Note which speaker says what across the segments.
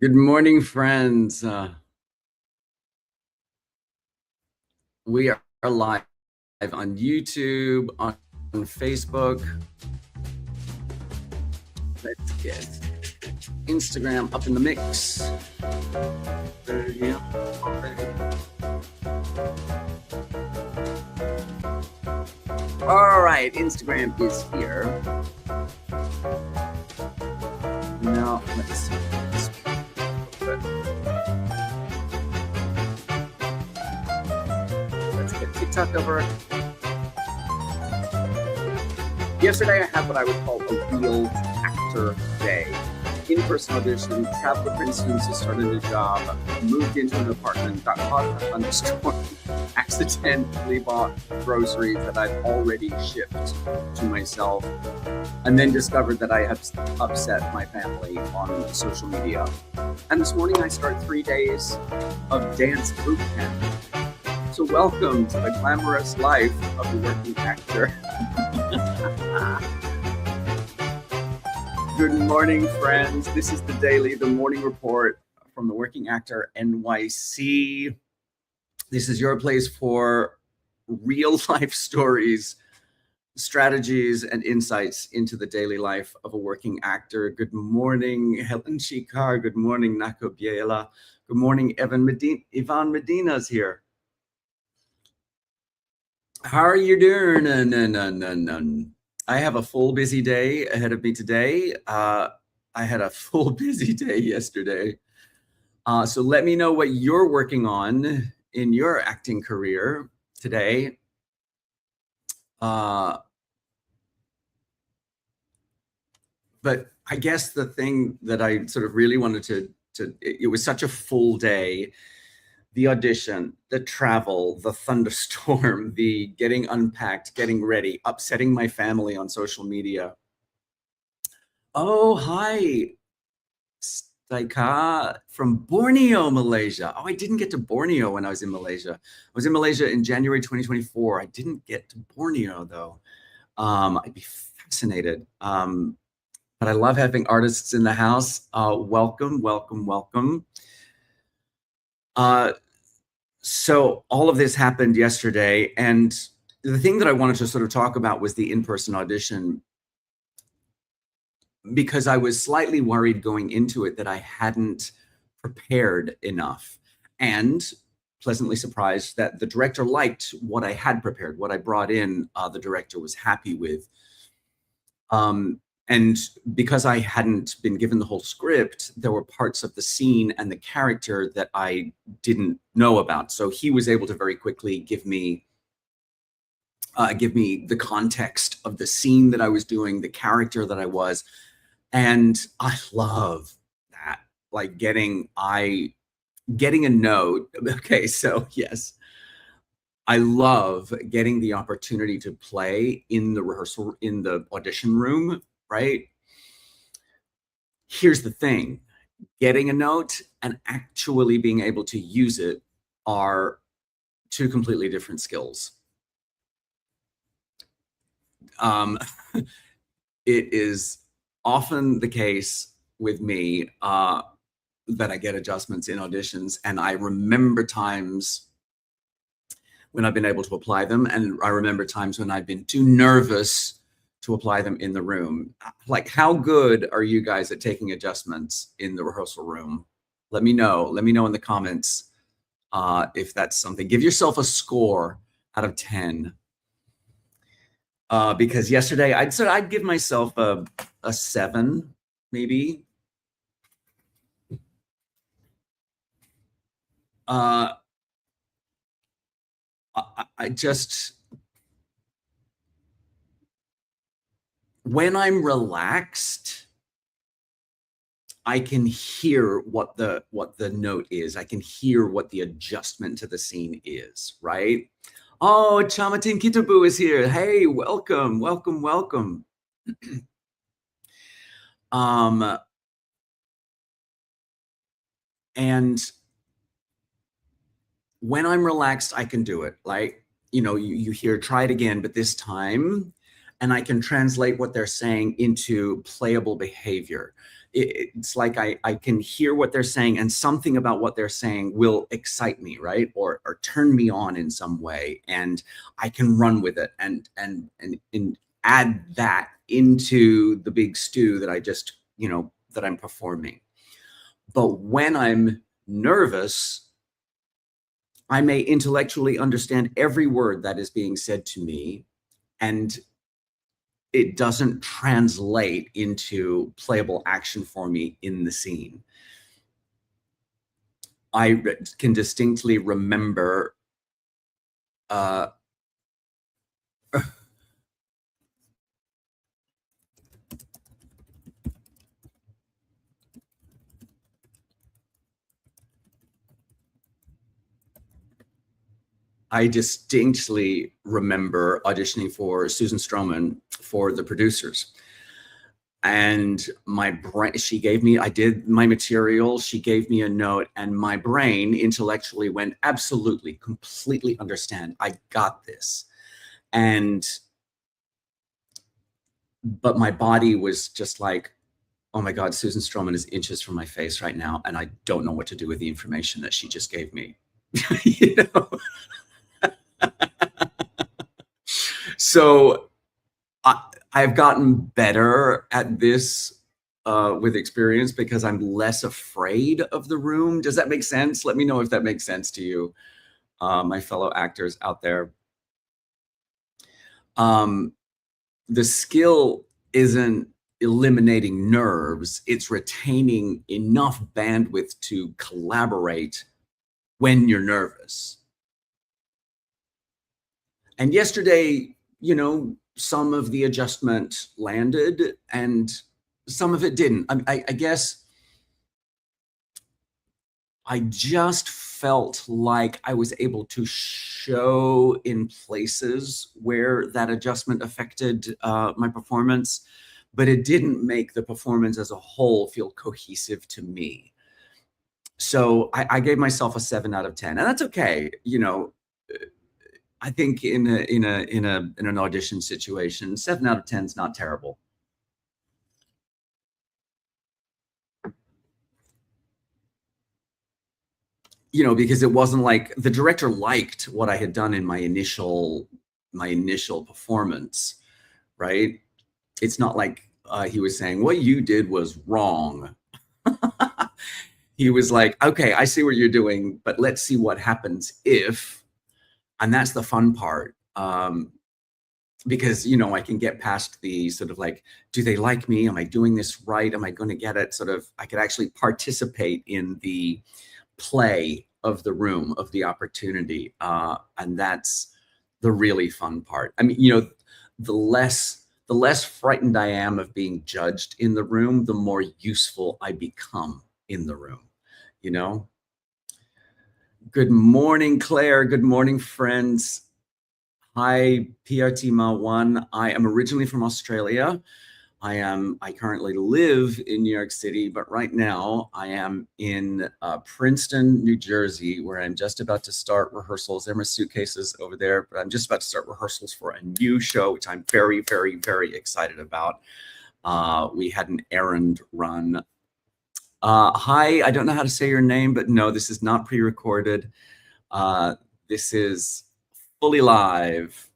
Speaker 1: Good morning, friends. We are live on YouTube, on Facebook. Let's get Instagram up in the mix. All right, Instagram is here. Now, let's see. Let's get TikTok over. Yesterday, I had what I would call a real actor day. In-person audition, traveled to Princeton to start a new job, moved into an apartment, got caught in a thunderstorm, accidentally bought groceries that I'd already shipped to myself, and then discovered that I had upset my family on social media. And this morning I start 3 days of dance boot camp. So welcome to the glamorous life of a working actor. Good morning, friends. This is the morning report from the Working Actor NYC. This is your place for real life stories, strategies, and insights into the daily life of a working actor. Good morning, Helen Shikar. Good morning, Nako Biela. Good morning, Ivan Medina's here. How are you doing? I have a full busy day ahead of me today. I had a full busy day yesterday. So let me know what you're working on in your acting career today. But I guess the thing that I sort of really wanted it was such a full day. The audition, the travel, the thunderstorm, the getting unpacked, getting ready, upsetting my family on social media. Oh, hi, Staika from Borneo, Malaysia. Oh, I didn't get to Borneo when I was in Malaysia. I was in Malaysia in January 2024. I didn't get to Borneo, though. I'd be fascinated. But I love having artists in the house. Welcome, welcome, welcome. So all of this happened yesterday, and the thing that I wanted to sort of talk about was the in-person audition, because I was slightly worried going into it that I hadn't prepared enough, and pleasantly surprised that the director liked what I had prepared, what I brought in. The director was happy with. And because I hadn't been given the whole script, there were parts of the scene and the character that I didn't know about. So he was able to very quickly give me the context of the scene that I was doing, the character that I was. And I love that, like getting a note. Okay, so yes, I love getting the opportunity to play in the rehearsal, in the audition room, right? Here's the thing, getting a note and actually being able to use it are two completely different skills. It is often the case with me that I get adjustments in auditions, and I remember times when I've been able to apply them, and I remember times when I've been too nervous to apply them in the room. Like, how good are you guys at taking adjustments in the rehearsal room? Let me know in the comments if that's something. Give yourself a score out of 10. Because yesterday I'd give myself a 7, maybe. I just, when I'm relaxed, I can hear what the note is. I can hear what the adjustment to the scene is, right? Oh, Chamatin Kitabu is here. Hey, welcome, welcome, welcome. And when I'm relaxed, I can do it. Like, you hear, try it again, but this time. and I can translate what they're saying into playable behavior. It's like I can hear what they're saying, and something about what they're saying will excite me, right? Or turn me on in some way, and I can run with it and add that into the big stew that I just, that I'm performing. But when I'm nervous, I may intellectually understand every word that is being said to me, and it doesn't translate into playable action for me in the scene. I can distinctly remember I distinctly remember auditioning for Susan Stroman for The Producers. And my brain, she gave me, I did my material, she gave me a note, and my brain intellectually went, absolutely, completely understand. I got this. But my body was just like, oh my God, Susan Stroman is inches from my face right now, and I don't know what to do with the information that she just gave me. So I've gotten better at this with experience because I'm less afraid of the room. Does that make sense? Let me know if that makes sense to you, my fellow actors out there. The skill isn't eliminating nerves, it's retaining enough bandwidth to collaborate when you're nervous. And yesterday, some of the adjustment landed and some of it didn't. I guess I just felt like I was able to show in places where that adjustment affected my performance, but it didn't make the performance as a whole feel cohesive to me. So I gave myself a 7 out of 10, and that's okay. I think in an audition situation, 7 out of 10 is not terrible. Because it wasn't like the director liked what I had done in my initial performance, right? It's not like he was saying what you did was wrong. He was like, okay, I see what you're doing, but let's see what happens if, and that's the fun part. Because, I can get past the sort of like, do they like me? Am I doing this right? Am I going to get it? I could actually participate in the play of the room, of the opportunity. And that's the really fun part. I mean, the less frightened I am of being judged in the room, the more useful I become in the room, Good morning, Claire. Good morning, friends. Hi, PRT Ma1. I am originally from Australia. I currently live in New York City, but right now I am in Princeton, New Jersey, where I'm just about to start rehearsals. There are my suitcases over there, but I'm just about to start rehearsals for a new show, which I'm very, very, very excited about. We had an errand run. Hi, I don't know how to say your name, but no, this is not pre-recorded. This is fully live.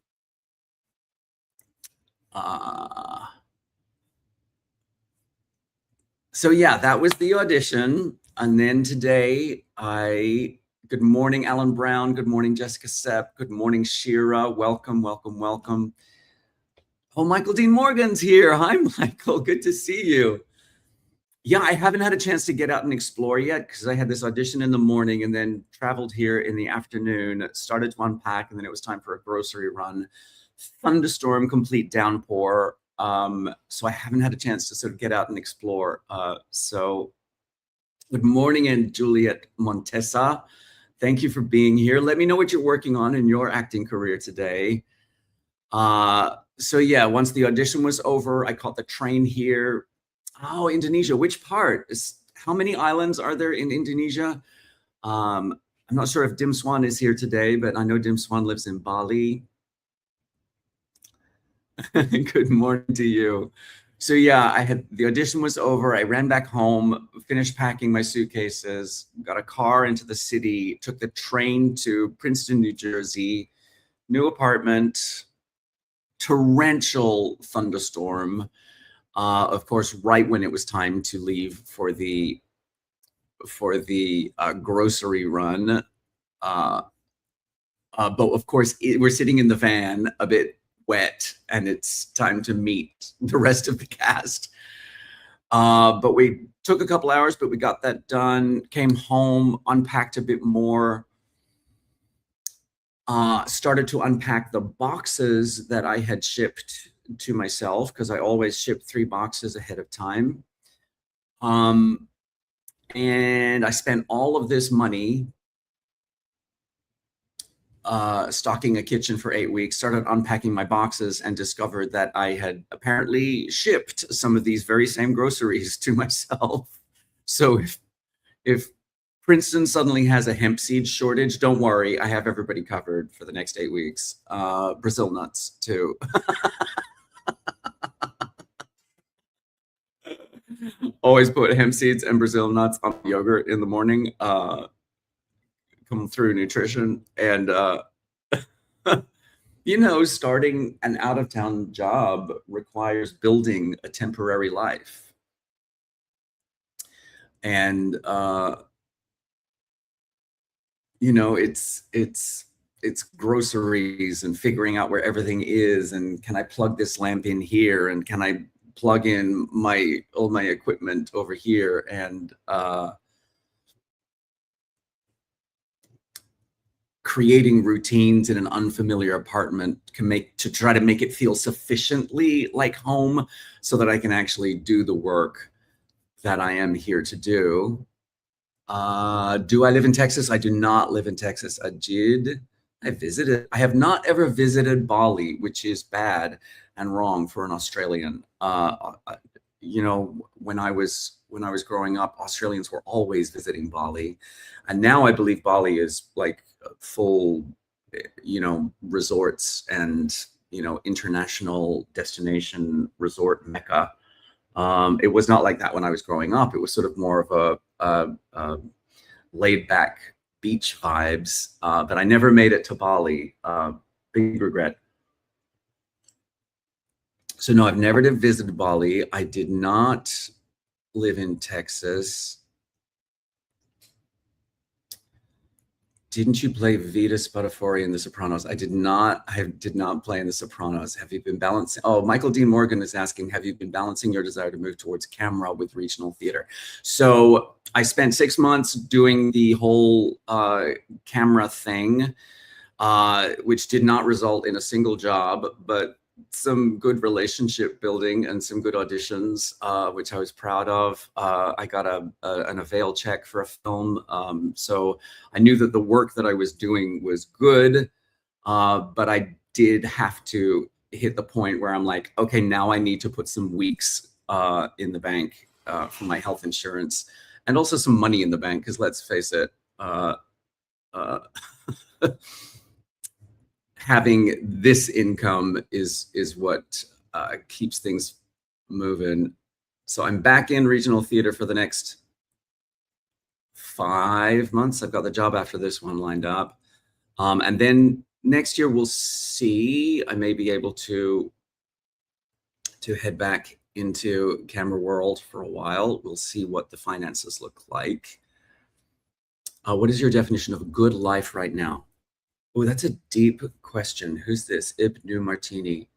Speaker 1: So yeah, that was the audition. And then today, good morning, Alan Brown. Good morning, Jessica Sepp. Good morning, Shira. Welcome, welcome, welcome. Oh, Michael Dean Morgan's here. Hi, Michael. Good to see you. Yeah, I haven't had a chance to get out and explore yet because I had this audition in the morning and then traveled here in the afternoon, started to unpack, and then it was time for a grocery run. Thunderstorm, complete downpour. So I haven't had a chance to sort of get out and explore. So good morning, and Juliet Montesa. Thank you for being here. Let me know what you're working on in your acting career today. So yeah, once the audition was over, I caught the train here. Oh, Indonesia, which part? How many islands are there in Indonesia? I'm not sure if Dim Swan is here today, but I know Dim Swan lives in Bali. Good morning to you. So yeah, the audition was over. I ran back home, finished packing my suitcases, got a car into the city, took the train to Princeton, New Jersey, new apartment, torrential thunderstorm. Of course, right when it was time to leave for the grocery run. Uh, but of course, we're sitting in the van a bit wet, and it's time to meet the rest of the cast. But we took a couple hours, but we got that done. Came home, unpacked a bit more. Started to unpack the boxes that I had shipped to myself, because I always ship 3 boxes ahead of time. And I spent all of this money stocking a kitchen for 8 weeks, started unpacking my boxes, and discovered that I had apparently shipped some of these very same groceries to myself. So if Princeton suddenly has a hemp seed shortage, don't worry, I have everybody covered for the next 8 weeks. Brazil nuts too. Always put hemp seeds and Brazil nuts on yogurt in the morning. Come through nutrition. And starting an out-of-town job requires building a temporary life. And it's groceries and figuring out where everything is, and can I plug this lamp in here, and can I plug in all my equipment over here, and creating routines in an unfamiliar apartment to try to make it feel sufficiently like home, so that I can actually do the work that I am here to do. Do I live in Texas? I do not live in Texas. I visited. I have not ever visited Bali, which is bad and wrong for an Australian. When I was growing up, Australians were always visiting Bali, and now I believe Bali is like full, resorts and international destination resort mecca. It was not like that when I was growing up. It was sort of more of a laid back beach vibes, but I never made it to Bali. Big regret. So no, I've never visited Bali. I did not live in Texas. Didn't you play Vita Spadafori in The Sopranos? I did not play in The Sopranos. Have you been balancing? Oh, Michael Dean Morgan is asking, have you been balancing your desire to move towards camera with regional theater? So I spent 6 months doing the whole camera thing, which did not result in a single job, but some good relationship building and some good auditions, which I was proud of. I got an avail check for a film. So I knew that the work that I was doing was good, but I did have to hit the point where I'm like, okay, now I need to put some weeks in the bank for my health insurance, and also some money in the bank, because let's face it, having this income is what keeps things moving. So I'm back in regional theater for the next 5 months. I've got the job after this one lined up. And then next year we'll see. I may be able to head back into camera world for a while. We'll see what the finances look like. What is your definition of a good life right now? Oh, that's a deep question. Who's this? Ibnu Martini.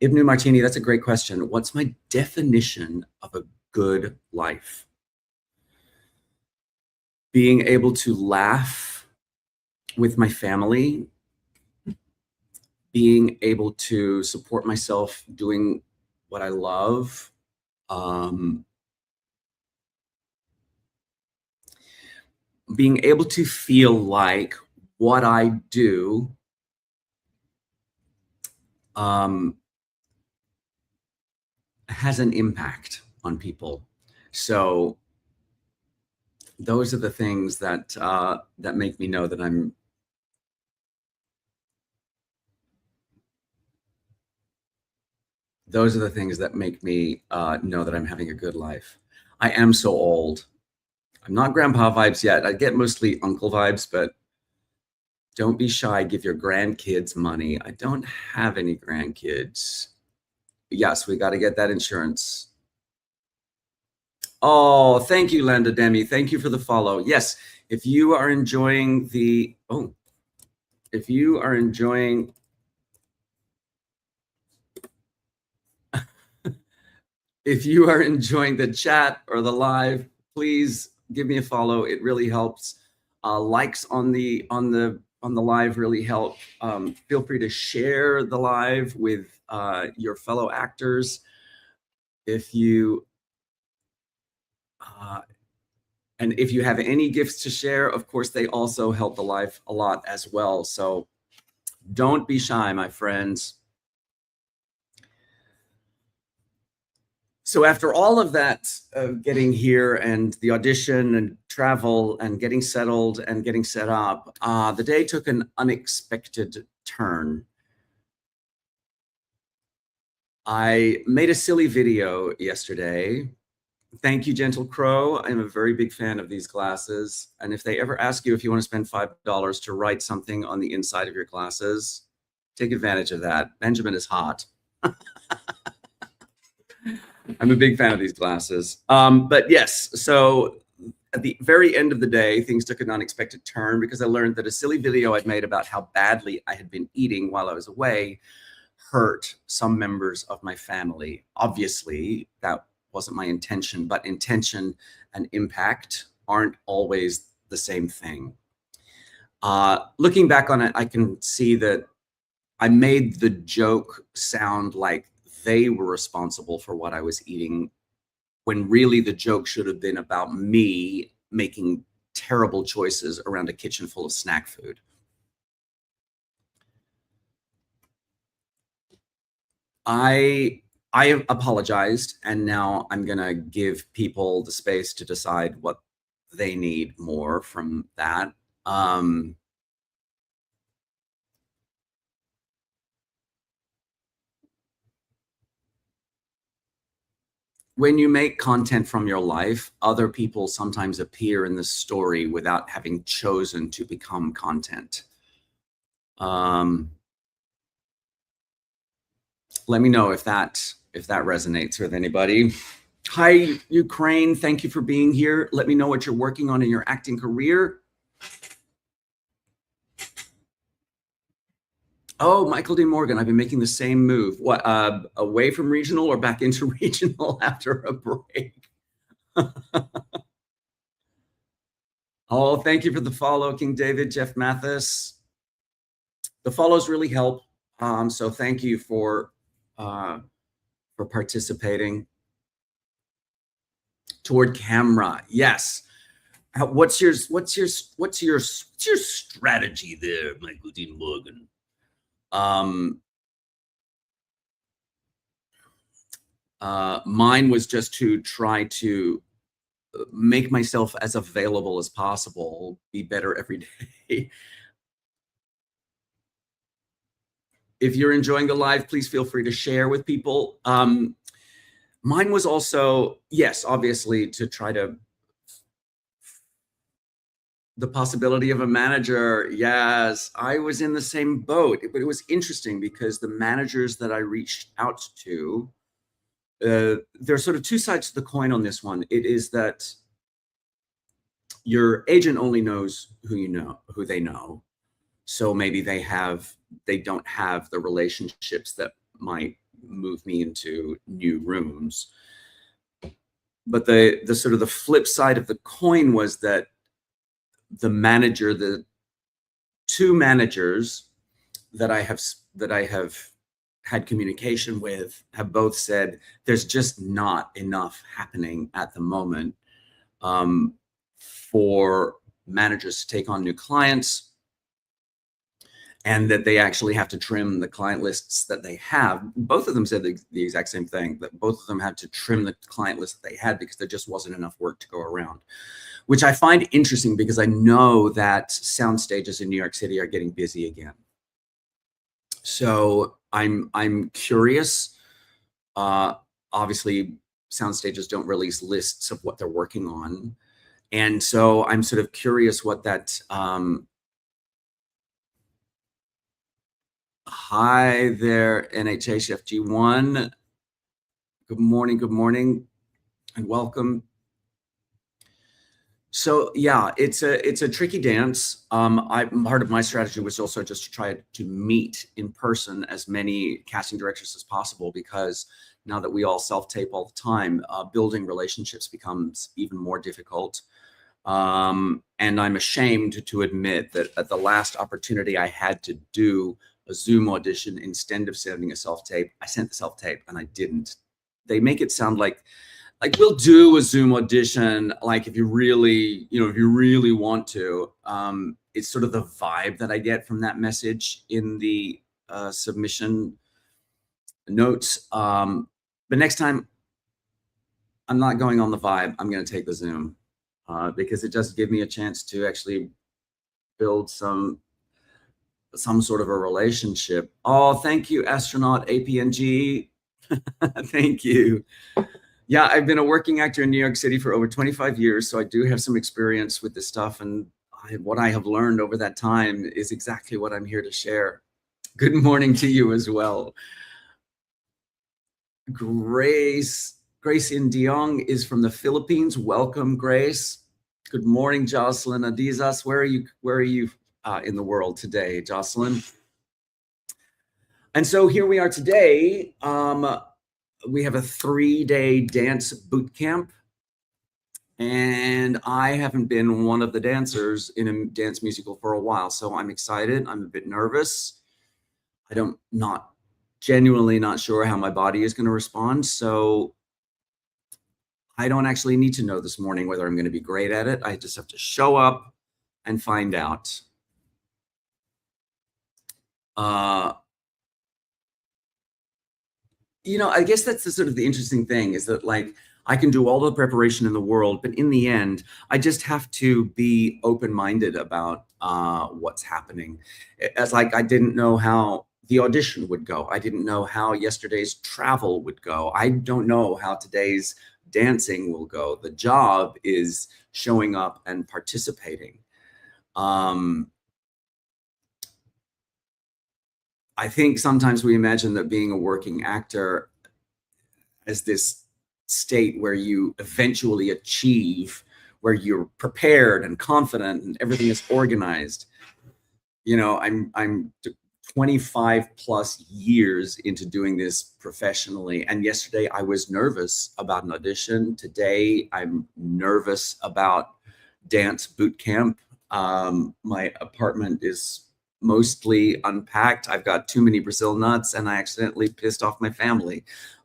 Speaker 1: Ibnu Martini, that's a great question. What's my definition of a good life? Being able to laugh with my family, being able to support myself doing what I love, being able to feel like what I do has an impact on people. So those are the things that that make me know that I'm Those are the things that make me know that I'm having a good life. I am so old. I'm not grandpa vibes yet. I get mostly uncle vibes, but don't be shy. Give your grandkids money. I don't have any grandkids. Yes, we got to get that insurance. Oh, thank you, Linda Demi. Thank you for the follow. Yes, if you are enjoying the, if you are enjoying, if you are enjoying the chat or the live, please give me a follow. It really helps. Likes on the live really help. Feel free to share the live with your fellow actors. If you and if you have any gifts to share, of course, they also help the live a lot as well. So don't be shy, my friends. So after all of that, getting here and the audition and travel and getting settled and getting set up, the day took an unexpected turn. I made a silly video yesterday. Thank you, Gentle Crow. I'm a very big fan of these glasses. And if they ever ask you if you want to spend $5 to write something on the inside of your glasses, take advantage of that. Benjamin is hot. I'm a big fan of these glasses. But yes, so at the very end of the day, things took an unexpected turn because I learned that a silly video I'd made about how badly I had been eating while I was away hurt some members of my family. Obviously, that wasn't my intention, but intention and impact aren't always the same thing. Looking back on it, I can see that I made the joke sound like they were responsible for what I was eating, when really the joke should have been about me making terrible choices around a kitchen full of snack food. I apologized, and now I'm gonna give people the space to decide what they need more from that. When you make content from your life, other people sometimes appear in the story without having chosen to become content. Let me know if that resonates with anybody. Hi, Ukraine. Thank you for being here. Let me know what you're working on in your acting career. Oh, Michael D. Morgan, I've been making the same move. What, away from regional or back into regional after a break? Oh, thank you for the follow, King David, Jeff Mathis. The follows really help. So thank you for participating. Toward camera, yes. What's your strategy there, Michael D. Morgan? Mine was just to try to make myself as available as possible, be better every day. If you're enjoying the live, please feel free to share with people. Mine was also, yes, obviously, to try to, the possibility of a manager. Yes, I was in the same boat, but it was interesting because the managers that I reached out to, there's sort of two sides to the coin on this one. It is that your agent only knows who they know. So maybe they don't have the relationships that might move me into new rooms. But the sort of the flip side of the coin was that the two managers that I have had communication with have both said there's just not enough happening at the moment for managers to take on new clients, and that they actually have to trim the client lists that they have. Both of them said the exact same thing, that both of them had to trim the client list that they had because there just wasn't enough work to go around, which I find interesting because I know that sound stages in New York City are getting busy again. So I'm curious Obviously, sound stages don't release lists of what they're working on. And so I'm sort of curious what that, hi there, NHA Chef G1. Good morning, and welcome. So yeah, it's a tricky dance. Part of my strategy was also just to try to meet in person as many casting directors as possible, because now that we all self-tape all the time, building relationships becomes even more difficult. And I'm ashamed to admit that at the last opportunity I had to do a Zoom audition, instead of sending a self-tape, I sent the self-tape and I didn't. They make it sound like we'll do a Zoom audition, like if you really, if you really want to. It's sort of the vibe that I get from that message in the submission notes. But next time, I'm not going on the vibe. I'm going to take the Zoom because it does give me a chance to actually build some sort of a relationship. Oh, thank you, astronaut APNG. Thank you. Yeah, I've been a working actor in New York City for over 25 years, so I do have some experience with this stuff, and what I have learned over that time is exactly what I'm here to share. Good morning to you as well. Grace Indiong is from the Philippines. Welcome, Grace. Good morning, Jocelyn Adizas. Where are you in the world today, Jocelyn? And so here we are today. We have a 3-day dance boot camp, and I haven't been one of the dancers in a dance musical for a while, so I'm excited. I'm a bit nervous. Genuinely not sure how my body is going to respond, so I don't actually need to know this morning whether I'm going to be great at it. I just have to show up and find out. I guess that's the sort of the interesting thing, is that like I can do all the preparation in the world, but in the end, I just have to be open-minded about what's happening. It's like I didn't know how the audition would go. I didn't know how yesterday's travel would go. I don't know how today's dancing will go. The job is showing up and participating. I think sometimes we imagine that being a working actor is this state where you eventually achieve, where you're prepared and confident and everything is organized. I'm 25 plus years into doing this professionally, and yesterday I was nervous about an audition. Today I'm nervous about dance boot camp. My apartment is mostly unpacked. I've got too many Brazil nuts, and I accidentally pissed off my family.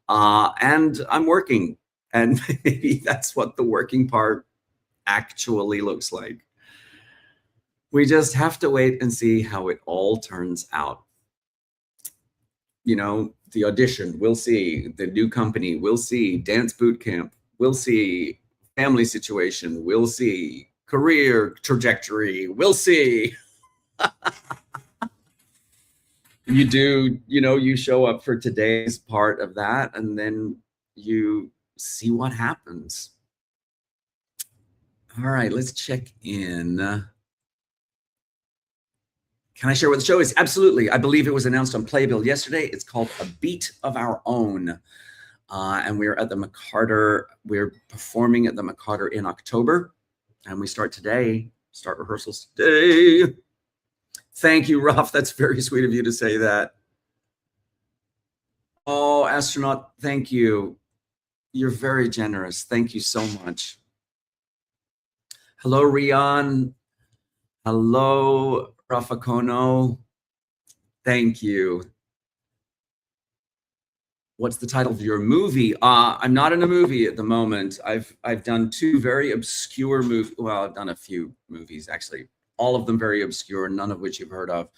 Speaker 1: And I'm working, and maybe that's what the working part actually looks like. We just have to wait and see how it all turns out. The audition, we'll see. The new company, we'll see. Dance boot camp, we'll see. Family situation, we'll see. Career trajectory, we'll see. You show up for today's part of that, and then you see what happens. All right, let's check in. Can I share what the show is? Absolutely. I believe it was announced on Playbill yesterday. It's called A Beat of Our Own. And we're at the McCarter. We're performing at the McCarter in October. And we start rehearsals today. Thank you, Ruff. That's very sweet of you to say that. Oh, astronaut, thank you. You're very generous. Thank you so much. Hello, Rian. Hello, Rafakono. Thank you. What's the title of your movie? I'm not in a movie at the moment. I've done 2 very obscure movies. Well, I've done a few movies, actually. All of them very obscure, none of which you've heard of.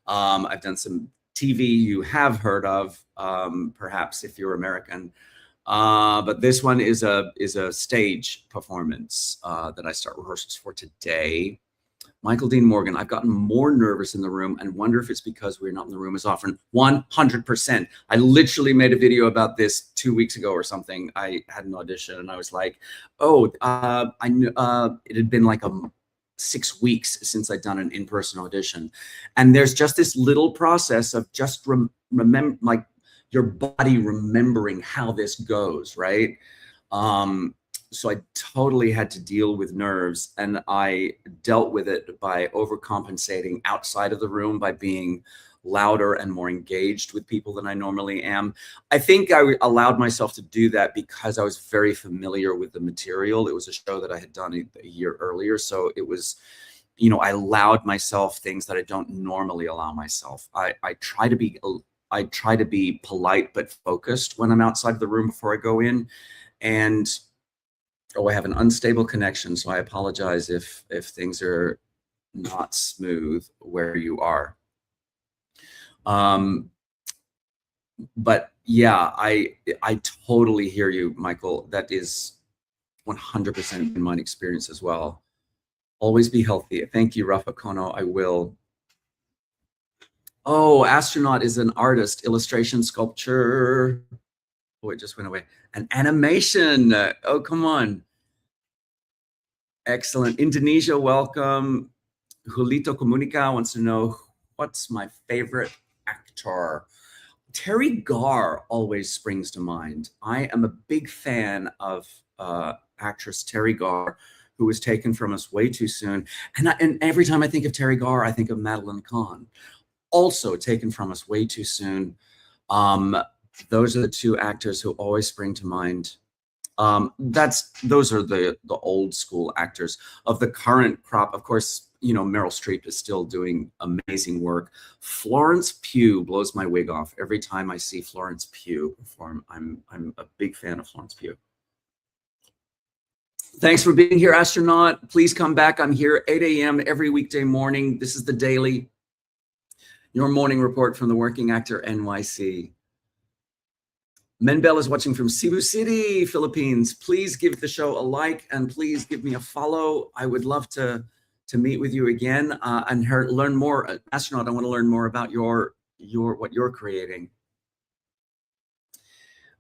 Speaker 1: I've done some TV you have heard of, perhaps if you're American. But this one is a stage performance that I start rehearsals for today. Michael Dean Morgan, I've gotten more nervous in the room and wonder if it's because we're not in the room as often. 100%. I literally made a video about this 2 weeks ago or something. I had an audition and I was like, oh, I knew it had been like 6 weeks since I'd done an in-person audition. And there's just this little process of just remember, like your body remembering how this goes, right? So I totally had to deal with nerves, and I dealt with it by overcompensating outside of the room by being louder and more engaged with people than I normally am. I think I allowed myself to do that because I was very familiar with the material. It was a show that I had done a year earlier. So it was, you know, I allowed myself things that I don't normally allow myself. I try to be polite but focused when I'm outside of the room before I go in. And oh, I have an unstable connection, so I apologize if things are not smooth where you are. But yeah, I totally hear you, Michael. That is 100% in my experience as well. Always be healthy. Thank you, Rafa Kono. I will. Oh, astronaut is an artist, illustration, sculpture. Oh, it just went away. An animation. Oh, come on. Excellent. Indonesia, welcome. Julito Comunica wants to know, what's my favorite actor? Terry Garr always springs to mind. I am a big fan of actress Terry Garr, who was taken from us way too soon. And every time I think of Terry Garr, I think of Madeline Kahn, also taken from us way too soon. Those are the two actors who always spring to mind. Those are the old school actors. Of the current crop, of course, you know, Meryl Streep is still doing amazing work. Florence Pugh blows my wig off every time I see Florence Pugh perform. I'm a big fan of Florence Pugh. Thanks for being here, astronaut. Please come back. I'm here 8 a.m. every weekday morning. This is the daily, your morning report from the Working Actor NYC. Menbel is watching from Cebu City, Philippines. Please give the show a like and please give me a follow. I would love to meet with you again and learn more. Astronaut, I want to learn more about what you're creating.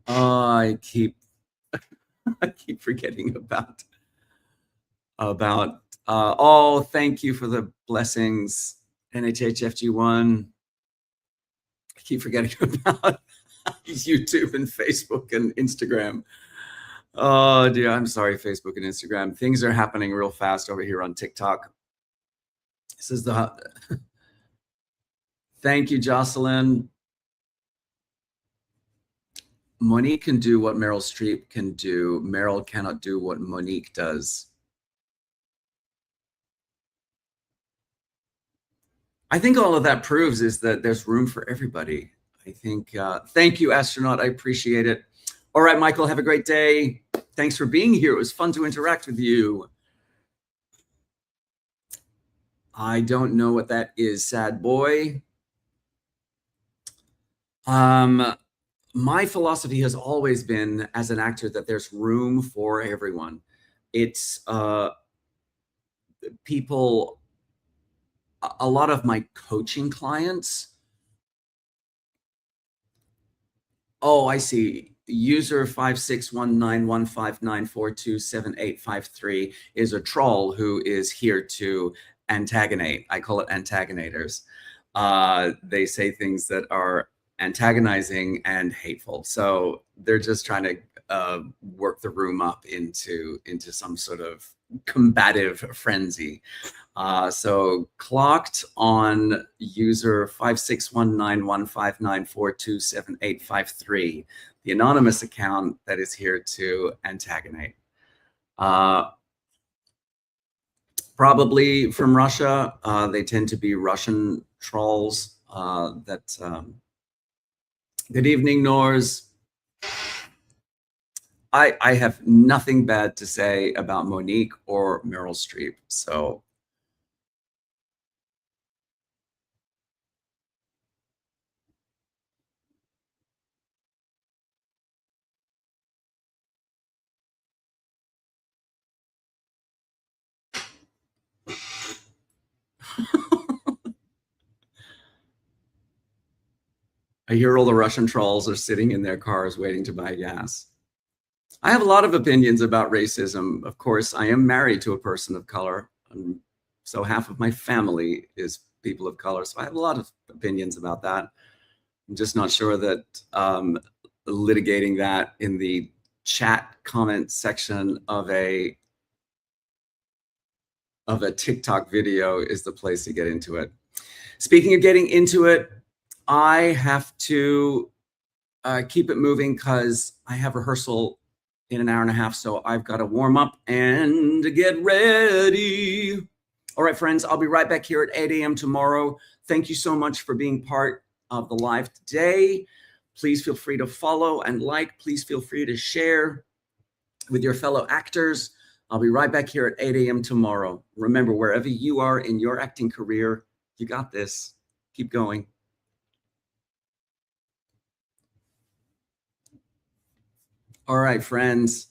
Speaker 1: I keep forgetting about. Oh, thank you for the blessings, NHHFG1. I keep forgetting about YouTube and Facebook and Instagram. Oh dear, I'm sorry, Facebook and Instagram. Things are happening real fast over here on TikTok. This is the thank you, Jocelyn. Monique can do what Meryl Streep can do. Meryl cannot do what Monique does. I think all of that proves is that there's room for everybody. I think, thank you, astronaut. I appreciate it. All right, Michael, have a great day. Thanks for being here. It was fun to interact with you. I don't know what that is, sad boy. My philosophy has always been, as an actor, that there's room for everyone. It's people, a lot of my coaching clients. Oh, I see. User 56191594278853 is a troll who is here to antagonate. I call it antagonators. They say things that are antagonizing and hateful. So they're just trying to work the room up into some sort of combative frenzy. So clocked on user 56191594278853, the anonymous account that is here to antagonate. Probably from Russia. They tend to be Russian trolls. Good evening, Nors. I have nothing bad to say about Monique or Meryl Streep. So I hear all the Russian trolls are sitting in their cars waiting to buy gas. I have a lot of opinions about racism. Of course, I am married to a person of color, so half of my family is people of color. So I have a lot of opinions about that. I'm just not sure that litigating that in the chat comment section of a TikTok video is the place to get into it. Speaking of getting into it, I have to keep it moving because I have rehearsal in an hour and a half, so I've got to warm up and get ready. All right, friends, I'll be right back here at 8 a.m. tomorrow. Thank you so much for being part of the live today. Please feel free to follow and like. Please feel free to share with your fellow actors. I'll be right back here at 8 a.m. tomorrow. Remember, wherever you are in your acting career, you got this. Keep going. All right, friends.